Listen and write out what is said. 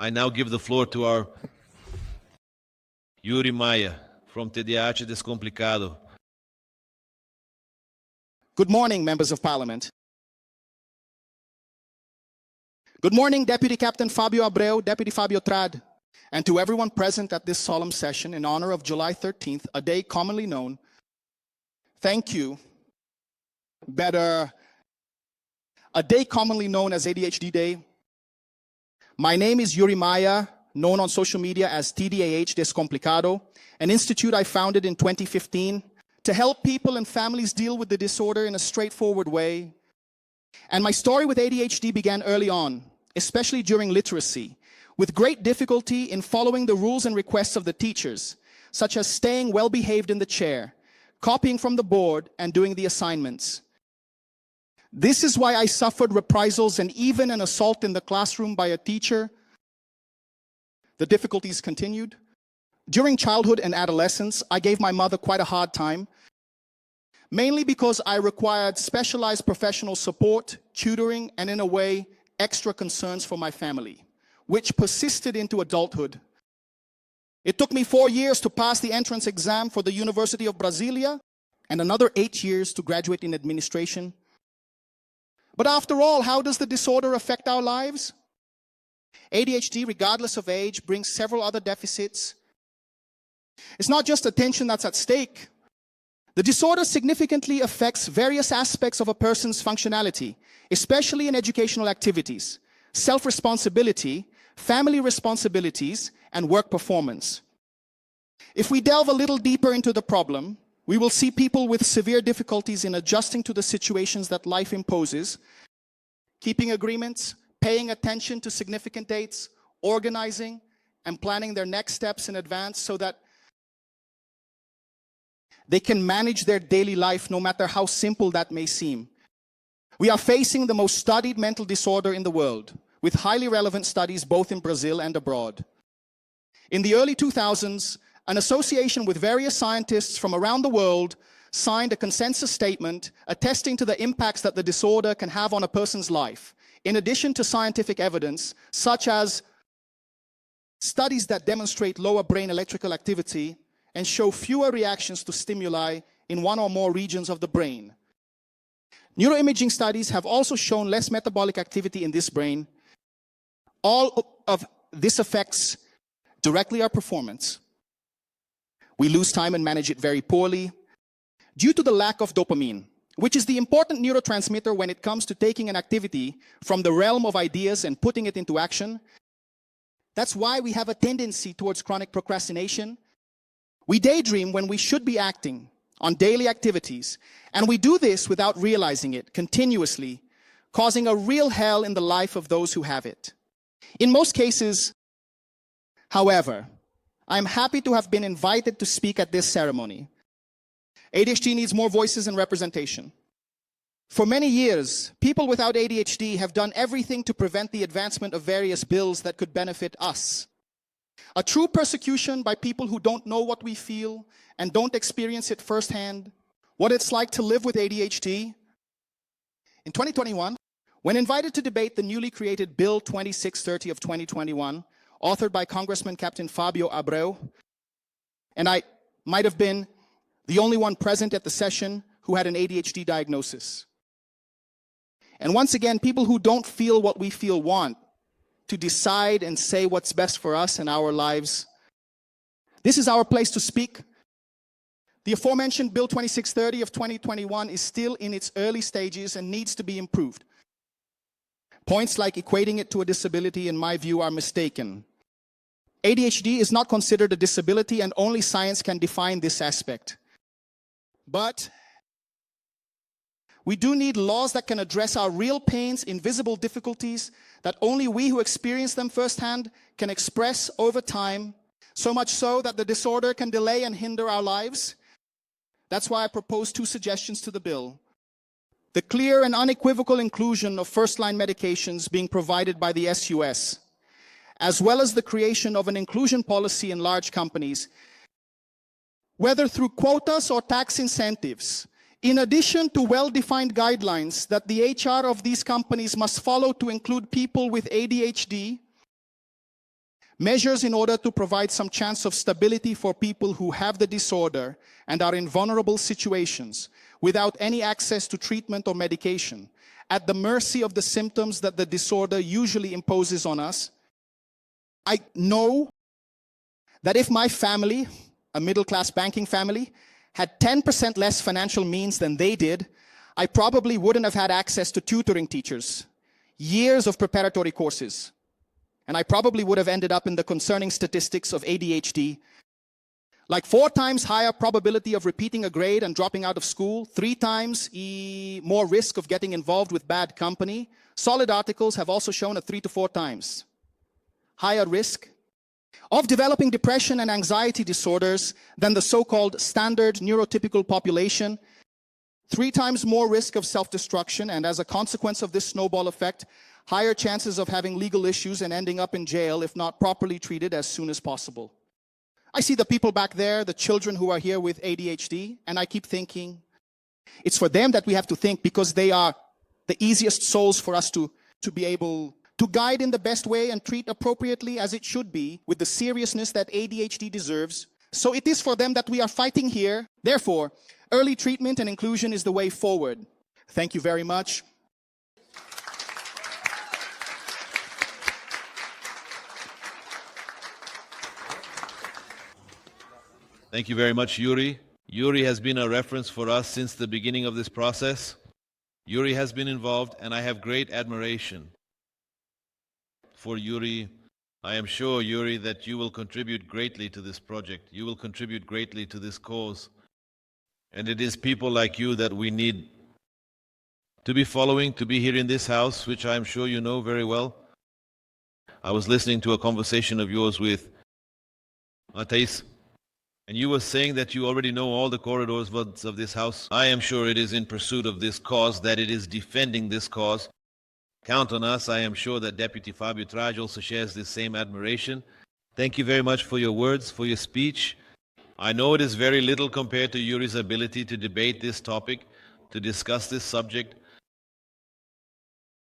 I now give the floor to our Yuri Maia from TDAH Descomplicado. Good morning, members of Parliament. Good morning, Deputy Captain Fabio Abreu, Deputy Fabio Trad, and to everyone present at this solemn session in honor of July 13th, a day commonly known. Thank you. Better, a day commonly known as ADHD Day. My name is Yuri Maia, known on social media as TDAH Descomplicado, an institute I founded in 2015 to help people and families deal with the disorder in a straightforward way. And my story with ADHD began early on, especially during literacy, with great difficulty in following the rules and requests of the teachers, such as staying well behaved in the chair, copying from the board, and doing the assignments. This is why I suffered reprisals and even an assault in the classroom by a teacher. The difficulties continued. During childhood and adolescence, I gave my mother quite a hard time, mainly because I required specialized professional support, tutoring, and in a way, extra concerns for my family, which persisted into adulthood. It took me 4 years to pass the entrance exam for the University of Brasilia and another 8 years to graduate in administration. But after all, how does the disorder affect our lives? ADHD, regardless of age, brings several other deficits. It's not just attention that's at stake. The disorder significantly affects various aspects of a person's functionality, especially in educational activities, self-responsibility, family responsibilities, and work performance. If we delve a little deeper into the problem, we will see people with severe difficulties in adjusting to the situations that life imposes, keeping agreements, paying attention to significant dates, organizing, and planning their next steps in advance so that they can manage their daily life no matter how simple that may seem. We are facing the most studied mental disorder in the world, with highly relevant studies both in Brazil and abroad. In the early 2000s, an association with various scientists from around the world signed a consensus statement attesting to the impacts that the disorder can have on a person's life, in addition to scientific evidence, such as studies that demonstrate lower brain electrical activity and show fewer reactions to stimuli in one or more regions of the brain. Neuroimaging studies have also shown less metabolic activity in this brain. All of this affects directly our performance. We lose time and manage it very poorly due to the lack of dopamine, which is the important neurotransmitter when it comes to taking an activity from the realm of ideas and putting it into action. That's why we have a tendency towards chronic procrastination. We daydream when we should be acting on daily activities, and we do this without realizing it continuously, causing a real hell in the life of those who have it. In most cases, however, I'm happy to have been invited to speak at this ceremony. ADHD needs more voices and representation. For many years, people without ADHD have done everything to prevent the advancement of various bills that could benefit us. A true persecution by people who don't know what we feel and don't experience it firsthand, what it's like to live with ADHD. In 2021, when invited to debate the newly created Bill 2630 of 2021, authored by Congressman Captain Fabio Abreu, and I might have been the only one present at the session who had an ADHD diagnosis. And once again, people who don't feel what we feel want to decide and say what's best for us and our lives. This is our place to speak. The aforementioned Bill 2630 of 2021 is still in its early stages and needs to be improved. Points like equating it to a disability, in my view, are mistaken. ADHD is not considered a disability, and only science can define this aspect. But we do need laws that can address our real pains, invisible difficulties that only we who experience them firsthand can express over time, so much so that the disorder can delay and hinder our lives. That's why I propose 2 suggestions to the bill. The clear and unequivocal inclusion of first-line medications being provided by the SUS, as well as the creation of an inclusion policy in large companies, whether through quotas or tax incentives, in addition to well-defined guidelines that the HR of these companies must follow to include people with ADHD Measures in order to provide some chance of stability for people who have the disorder and are in vulnerable situations without any access to treatment or medication, at the mercy of the symptoms that the disorder usually imposes on us. I know that if my family, a middle-class banking family, had 10% less financial means than they did, I probably wouldn't have had access to tutoring teachers, years of preparatory courses, and I probably would have ended up in the concerning statistics of ADHD, like 4 times higher probability of repeating a grade and dropping out of school, 3 times more risk of getting involved with bad company. Solid articles have also shown a 3 to 4 times higher risk of developing depression and anxiety disorders than the so-called standard neurotypical population, 3 times more risk of self-destruction, and as a consequence of this snowball effect, higher chances of having legal issues and ending up in jail if not properly treated as soon as possible. I see the people back there, the children who are here with ADHD, and I keep thinking, it's for them that we have to think, because they are the easiest souls for us to be able to guide in the best way and treat appropriately as it should be, with the seriousness that ADHD deserves. So it is for them that we are fighting here. Therefore, early treatment and inclusion is the way forward. Thank you very much. Thank you very much, Yuri. Yuri has been a reference for us since the beginning of this process. Yuri has been involved, and I have great admiration for Yuri. I am sure, Yuri, that you will contribute greatly to this project. You will contribute greatly to this cause. And it is people like you that we need to be following, to be here in this house, which I am sure you know very well. I was listening to a conversation of yours with Thais, and you were saying that you already know all the corridors of this house. I am sure it is in pursuit of this cause, that it is defending this cause. Count on us. I am sure that Deputy Fabio Traj also shares this same admiration. Thank you very much for your words, for your speech. I know it is very little compared to Yuri's ability to debate this topic, to discuss this subject,